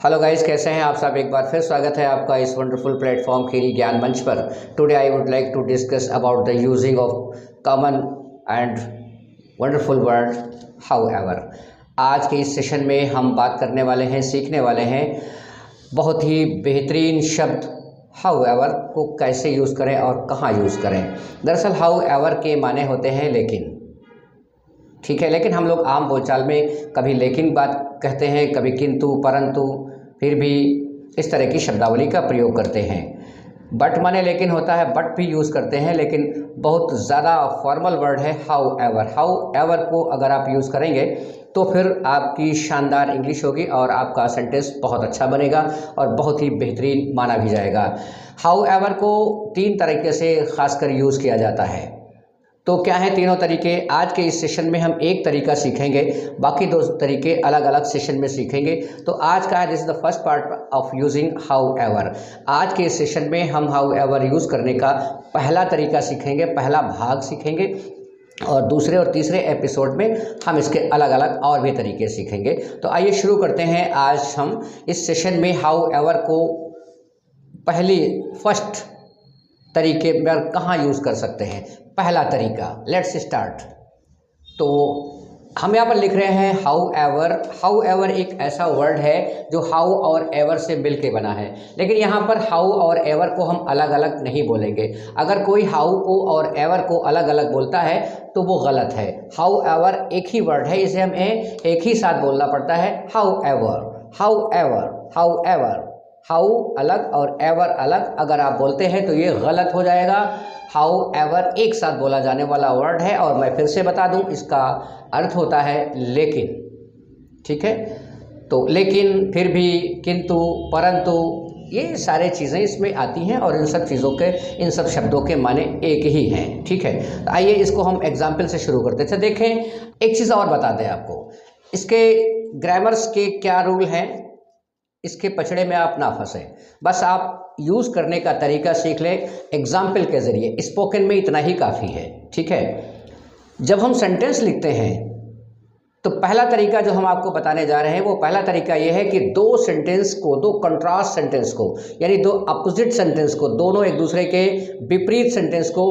Hello guys, कैसे हैं आप सब। एक बार फिर स्वागत है आपका इस वंडरफुल प्लेटफॉर्म खेल ज्ञान मंच पर। Today I would like to discuss about the using of common and wonderful word however. आज के इस सेशन में हम बात करने वाले हैं, सीखने वाले हैं बहुत ही बेहतरीन शब्द हाउएवर को कैसे यूज़ करें और कहाँ यूज़ करें। दरअसल हाउएवर के माने होते हैं लेकिन, ठीक है। लेकिन हम लोग आम बोलचाल में कभी लेकिन बात कहते हैं, कभी किंतु, परंतु, फिर भी इस तरह की शब्दावली का प्रयोग करते हैं। बट माने लेकिन होता है, बट भी यूज़ करते हैं, लेकिन बहुत ज़्यादा फॉर्मल वर्ड है हाउएवर। हाउएवर को अगर आप यूज़ करेंगे तो फिर आपकी शानदार इंग्लिश होगी और आपका सेंटेंस बहुत अच्छा बनेगा और बहुत ही बेहतरीन माना भी जाएगा। हाउएवर को 3 तरीके से खासकर यूज़ किया जाता है। तो क्या है तीनों तरीके? आज के इस सेशन में हम एक तरीका सीखेंगे, बाकी 2 तरीके अलग अलग सेशन में सीखेंगे। तो आज का है, this is the first part of using however. आज के इस सेशन में हम हाउएवर यूज़ करने का पहला तरीका सीखेंगे, पहला भाग सीखेंगे, और दूसरे और तीसरे एपिसोड में हम इसके अलग अलग और भी तरीके सीखेंगे। तो आइए शुरू करते हैं। आज हम इस सेशन में हाउएवर को फर्स्ट तरीके में कहाँ यूज़ कर सकते हैं। पहला तरीका, लेट्स स्टार्ट। तो हम यहाँ पर लिख रहे हैं हाउएवर। हाउएवर एक ऐसा वर्ड है जो हाउ और एवर से मिल के बना है, लेकिन यहाँ पर हाउ और एवर को हम अलग अलग नहीं बोलेंगे। अगर कोई हाउ को और एवर को अलग अलग बोलता है तो वो गलत है। हाउएवर एक ही वर्ड है, इसे हमें एक ही साथ बोलना पड़ता है, हाउएवर, हाउएवर, हाउएवर। हाउ अलग और एवर अलग अगर आप बोलते हैं तो ये गलत हो जाएगा। हाउएवर एक साथ बोला जाने वाला वर्ड है, और मैं फिर से बता दूं, इसका अर्थ होता है लेकिन, ठीक है। तो लेकिन, फिर भी, किंतु, परंतु, ये सारे चीज़ें इसमें आती हैं और इन सब शब्दों के माने एक ही हैं, ठीक है। आइए इसको हम एग्जाम्पल से शुरू करते थे। देखें, एक चीज़ और बता दें आपको, इसके ग्रामर्स के क्या रूल हैं, इसके पछड़े में आप ना फंसे। बस आप यूज़ करने का तरीका सीख लें एग्जाम्पल के ज़रिए। स्पोकन में इतना ही काफ़ी है, ठीक है। जब हम सेंटेंस लिखते हैं तो पहला तरीका जो हम आपको बताने जा रहे हैं, वो पहला तरीका ये है कि दो कंट्रास्ट सेंटेंस को, यानी 2 अपोजिट सेंटेंस को, दोनों एक दूसरे के विपरीत सेंटेंस को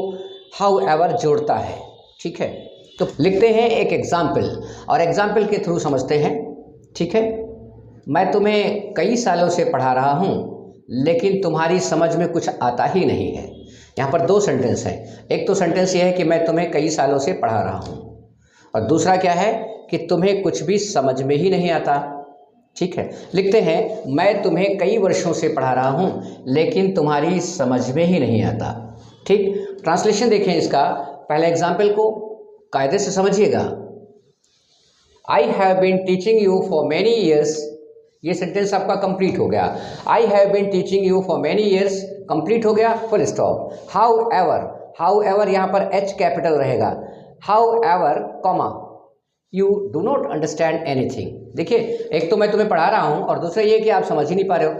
हाउएवर जोड़ता है, ठीक है। तो लिखते हैं एक एग्जाम्पल और एग्जाम्पल के थ्रू समझते हैं, ठीक है। मैं तुम्हें कई सालों से पढ़ा रहा हूँ, लेकिन तुम्हारी समझ में कुछ आता ही नहीं है। यहाँ पर 2 सेंटेंस हैं। एक तो सेंटेंस ये है कि मैं तुम्हें कई सालों से पढ़ा रहा हूँ, और दूसरा क्या है कि तुम्हें कुछ भी समझ में ही नहीं आता, ठीक है। लिखते हैं, मैं तुम्हें कई वर्षों से पढ़ा रहा हूँ, लेकिन तुम्हारी समझ में ही नहीं आता, ठीक। ट्रांसलेशन देखें इसका। पहले एग्जाम्पल को कायदे से समझिएगा। I have been teaching you for many years, ये सेंटेंस आपका कंप्लीट हो गया। I have been teaching you for many years, complete हो गया, फुल स्टॉप। हाउएवर, हाउएवर यहाँ पर एच कैपिटल रहेगा। However, comma, you do not understand anything. देखिए, एक तो मैं तुम्हें पढ़ा रहा हूँ और दूसरा ये कि आप समझ ही नहीं पा रहे हो।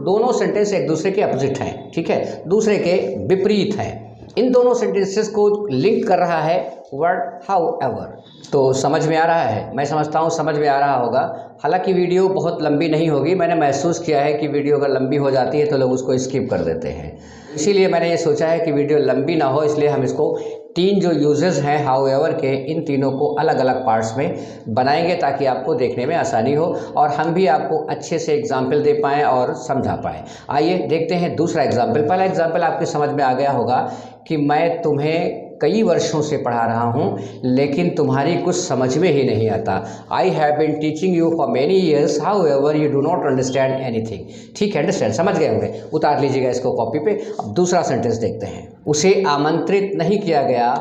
दोनों सेंटेंस एक दूसरे के अपोजिट हैं, ठीक है, दूसरे के विपरीत हैं। इन दोनों सेंटेंसेस को लिंक कर रहा है वर्ड हाउएवर। तो समझ में आ रहा है? मैं समझता हूँ समझ में आ रहा होगा। हालांकि वीडियो बहुत लंबी नहीं होगी। मैंने महसूस किया है कि वीडियो अगर लंबी हो जाती है तो लोग उसको स्किप कर देते हैं, इसीलिए मैंने ये सोचा है कि वीडियो लंबी ना हो, इसलिए हम इसको 3 जो यूजेस हैं हाउएवर के, इन तीनों को अलग अलग पार्ट्स में बनाएंगे ताकि आपको देखने में आसानी हो और हम भी आपको अच्छे से एग्जाम्पल दे पाएँ और समझा पाएँ। आइए देखते हैं दूसरा एग्जाम्पल। पहला एग्जाम्पल आपके समझ में आ गया होगा कि मैं तुम्हें कई वर्षों से पढ़ा रहा हूँ, लेकिन तुम्हारी कुछ समझ में ही नहीं आता। I have been teaching you for many years, however you do not understand anything. ठीक है, अंडरस्टैंड, समझ गए होंगे। उतार लीजिएगा इसको कॉपी पे। अब दूसरा सेंटेंस देखते हैं। उसे आमंत्रित नहीं किया गया,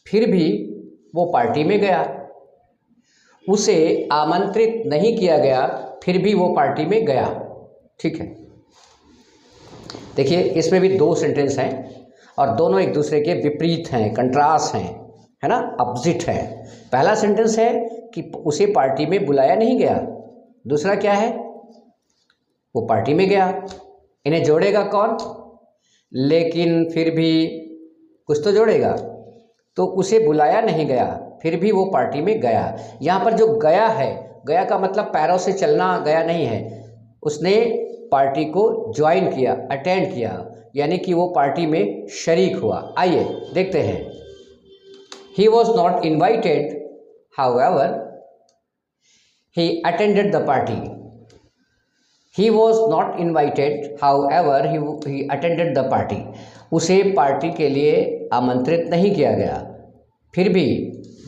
फिर भी वो पार्टी में गया। उसे आमंत्रित नहीं किया गया, फिर भी वो पार्टी में गया, ठीक है। देखिए, इसमें भी 2 सेंटेंस हैं और दोनों एक दूसरे के विपरीत हैं, कंट्रास्ट हैं, है ना, अपोजिट है। पहला सेंटेंस है कि उसे पार्टी में बुलाया नहीं गया, दूसरा क्या है, वो पार्टी में गया। इन्हें जोड़ेगा कौन? लेकिन, फिर भी, कुछ तो जोड़ेगा। तो उसे बुलाया नहीं गया, फिर भी वो पार्टी में गया। यहाँ पर जो गया है गया का मतलब पैरों से चलना गया नहीं है, उसने पार्टी को ज्वाइन किया, अटेंड किया, यानी कि वो पार्टी में शरीक हुआ। आइए देखते हैं। He was not invited however he attended the party. He was not invited, however he attended the party. उसे पार्टी के लिए आमंत्रित नहीं किया गया, फिर भी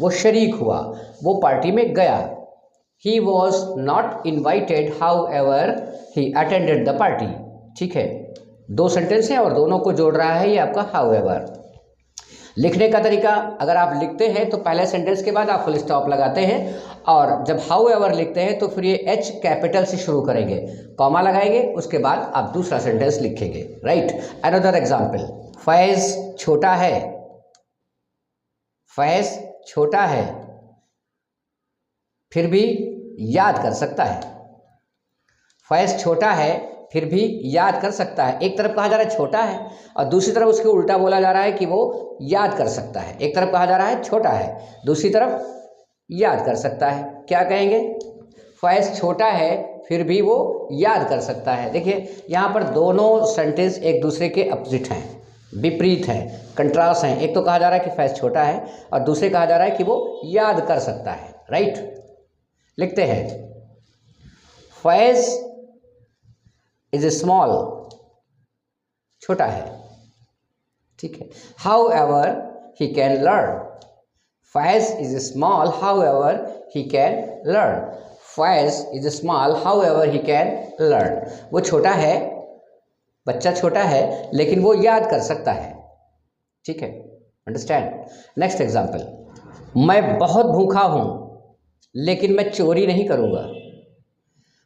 वो शरीक हुआ, वो पार्टी में गया। He was not invited, however he attended the party. ठीक है, दो सेंटेंस हैं और दोनों को जोड़ रहा है ये आपका however। लिखने का तरीका, अगर आप लिखते हैं तो पहले सेंटेंस के बाद आप फुल स्टॉप लगाते हैं, और जब हाउ एवर लिखते हैं तो फिर ये एच कैपिटल से शुरू करेंगे, कॉमा लगाएंगे, उसके बाद आप दूसरा सेंटेंस लिखेंगे। Right, another example. फैज़ छोटा है, फैज़ छोटा है फिर भी याद कर सकता है। फैज़ छोटा है फिर भी याद कर सकता है। एक तरफ कहा जा रहा है छोटा है और दूसरी तरफ उसके उल्टा बोला जा रहा है कि वो याद कर सकता है। एक तरफ कहा जा रहा है छोटा है, दूसरी तरफ याद कर सकता है। क्या कहेंगे? फैज़ छोटा है फिर भी वो याद कर सकता है। देखिए यहाँ पर दोनों सेंटेंस एक दूसरे के अपोजिट हैं, विपरीत हैं, कंट्रास्ट हैं। एक तो कहा जा रहा है कि फैज़ छोटा है और दूसरे कहा जा रहा है कि वो याद कर सकता है। राइट, लिखते हैं फैज़ इज स्मॉल, छोटा है। ठीक है, how ever he can learn. Faiz is small how ever he can learn. Faiz is small how ever he can learn. वो छोटा है, बच्चा छोटा है लेकिन वो याद कर सकता है। ठीक है, अंडरस्टैंड। Next example. मैं बहुत भूखा हूँ लेकिन मैं चोरी नहीं करूँगा।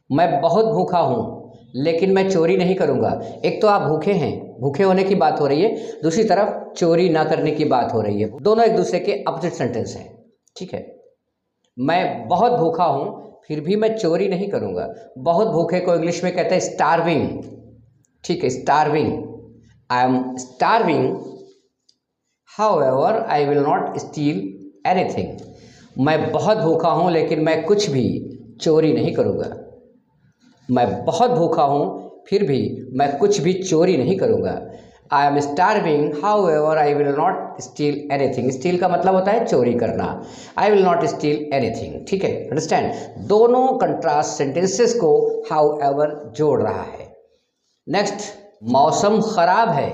मैं बहुत भूखा हूँ लेकिन मैं चोरी नहीं करूँगा। एक तो आप भूखे हैं, भूखे होने की बात हो रही है, दूसरी तरफ चोरी ना करने की बात हो रही है। दोनों एक दूसरे के अपोजिट सेंटेंस हैं। ठीक है, मैं बहुत भूखा हूँ फिर भी मैं चोरी नहीं करूँगा। बहुत भूखे को इंग्लिश में कहते हैं स्टार्विंग। ठीक है, starving. I am starving however I will not steel anything. मैं बहुत भूखा हूँ लेकिन मैं कुछ भी चोरी नहीं करूँगा। मैं बहुत भूखा हूँ फिर भी मैं कुछ भी चोरी नहीं करूँगा। I am starving how ever I will not steel anything. Steel का मतलब होता है चोरी करना। I will not steel anything. ठीक है, अंडरस्टैंड। दोनों कंट्रास्ट सेंटेंसेस को हाउ एवर जोड़ रहा है। नेक्स्ट, मौसम खराब है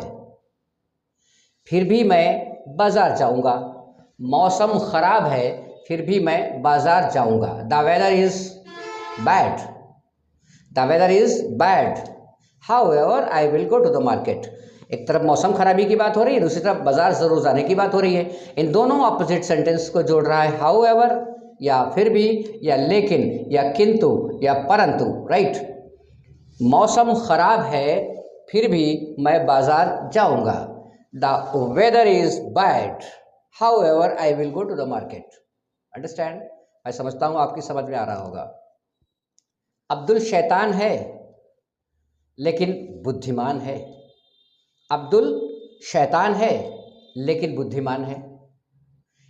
फिर भी मैं बाजार जाऊँगा। मौसम खराब है फिर भी मैं बाजार जाऊँगा। The weather is bad. The weather is bad however I will go to the market. एक तरफ मौसम खराबी की बात हो रही है, दूसरी तरफ बाजार जरूर जाने की बात हो रही है। इन दोनों अपोजिट सेंटेंस को जोड़ रहा है हाउएवर, या फिर भी, या लेकिन, या किंतु, या परंतु। राइट, मौसम खराब है फिर भी मैं बाजार जाऊंगा। The weather is bad however I will go to the market. Understand. मैं समझता हूँ आपकी समझ में आ रहा होगा। अब्दुल शैतान है लेकिन बुद्धिमान है। अब्दुल शैतान है लेकिन बुद्धिमान है।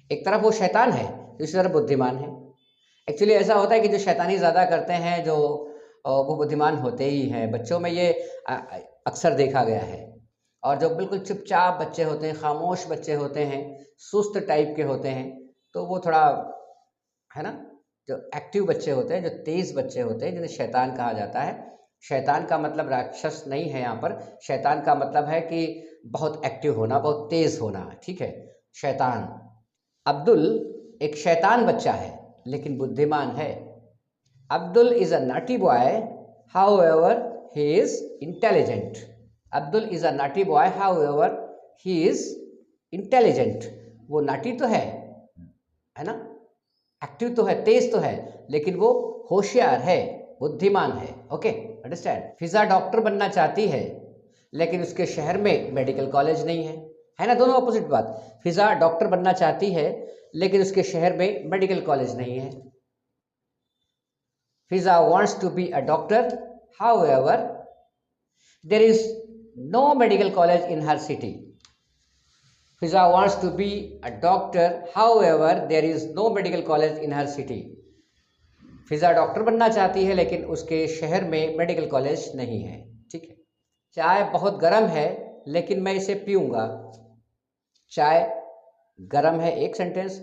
एक तरफ वो शैतान है, दूसरी तरफ बुद्धिमान है। एक्चुअली ऐसा होता है कि जो शैतानी ज़्यादा करते हैं जो वो बुद्धिमान होते ही हैं। बच्चों में ये अक्सर देखा गया है। और जो बिल्कुल चुपचाप बच्चे होते हैं, खामोश बच्चे होते हैं, सुस्त टाइप के होते हैं, तो वो थोड़ा, है ना, जो एक्टिव बच्चे होते हैं, जो तेज़ बच्चे होते हैं, जिन्हें शैतान कहा जाता है। शैतान का मतलब राक्षस नहीं है यहाँ पर। शैतान का मतलब है कि बहुत एक्टिव होना, बहुत तेज़ होना। ठीक है, शैतान। अब्दुल एक शैतान बच्चा है लेकिन बुद्धिमान है। Abdul is a naughty boy how ever he is intelligent. Abdul is a naughty boy how ever he is intelligent. वो नाटी तो है ना, एक्टिव तो है, तेज तो है, लेकिन वो होशियार है, बुद्धिमान है। Okay, understand. फिजा डॉक्टर बनना चाहती है लेकिन उसके शहर में मेडिकल कॉलेज नहीं है ना। दोनों अपोजिट बात। फिजा डॉक्टर बनना चाहती है लेकिन उसके शहर में मेडिकल कॉलेज नहीं है। Fiza wants to be a doctor however there is no medical college in her city. Fiza wants to be a doctor, however, there is no medical college in her city. Fiza doctor बनना चाहती है लेकिन उसके शहर में medical college नहीं है। ठीक है। चाय बहुत गर्म है लेकिन मैं इसे पीऊँगा। चाय गर्म है एक सेंटेंस,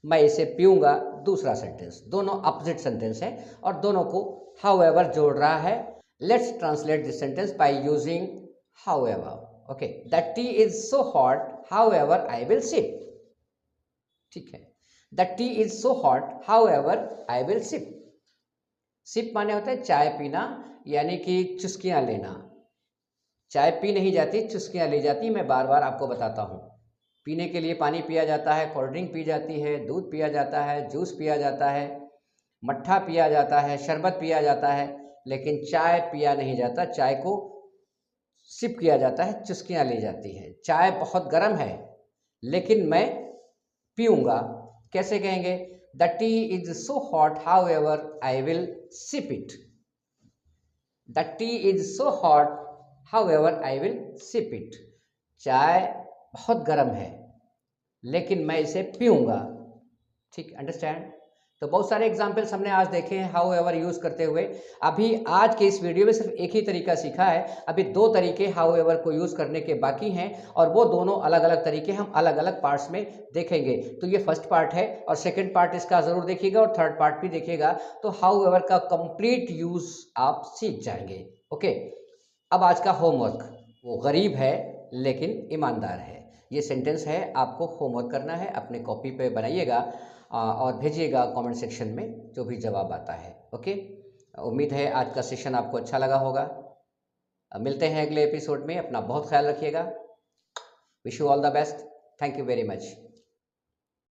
मैं इसे पीऊँगा दूसरा सेंटेंस। दोनों अपोजिट सेंटेंस है और दोनों को हाउएवर जोड़ रहा है। Let's translate this sentence by using however. Okay, the tea is so hot however I will sip. ठीक है, the tea is so hot however I will sip. Sip माने होता है चाय पीना, यानी कि चुस्कियां लेना। चाय पी नहीं जाती, चुस्कियां ली जाती। मैं बार बार आपको बताता हूँ। पीने के लिए पानी पिया जाता है, कोल्ड ड्रिंक पी जाती है, दूध पिया जाता है, जूस पिया जाता है, मट्ठा पिया जाता है, शरबत पिया जाता है, लेकिन चाय पिया नहीं जाता। चाय को सिप किया जाता है, चुस्कियां ली जाती है। चाय बहुत गर्म है लेकिन मैं पीऊँगा। कैसे कहेंगे? The tea is so hot however I will sip it. The tea is so hot however I will sip it. चाय बहुत गर्म है लेकिन मैं इसे पीऊँगा। ठीक, अंडरस्टैंड? तो बहुत सारे एग्जाम्पल्स हमने आज देखे हैं हाउ एवर यूज़ करते हुए। अभी आज के इस वीडियो में सिर्फ एक ही तरीका सीखा है। अभी दो तरीके हाउ एवर को यूज़ करने के बाकी हैं और वो दोनों अलग अलग तरीके हम अलग अलग पार्ट्स में देखेंगे। तो ये फर्स्ट पार्ट है और सेकेंड पार्ट इसका ज़रूर देखिएगा और थर्ड पार्ट भी देखिएगा। तो हाउ एवर का कंप्लीट यूज़ आप सीख जाएंगे। ओके, अब आज का होमवर्क। वो गरीब है लेकिन ईमानदार है, ये सेंटेंस है, आपको होमवर्क करना है। अपने कॉपी पे बनाइएगा और भेजिएगा कमेंट सेक्शन में जो भी जवाब आता है। ओके, उम्मीद है आज का सेशन आपको अच्छा लगा होगा। मिलते हैं अगले एपिसोड में। अपना बहुत ख्याल रखिएगा। Wish you all the best. Thank you very much.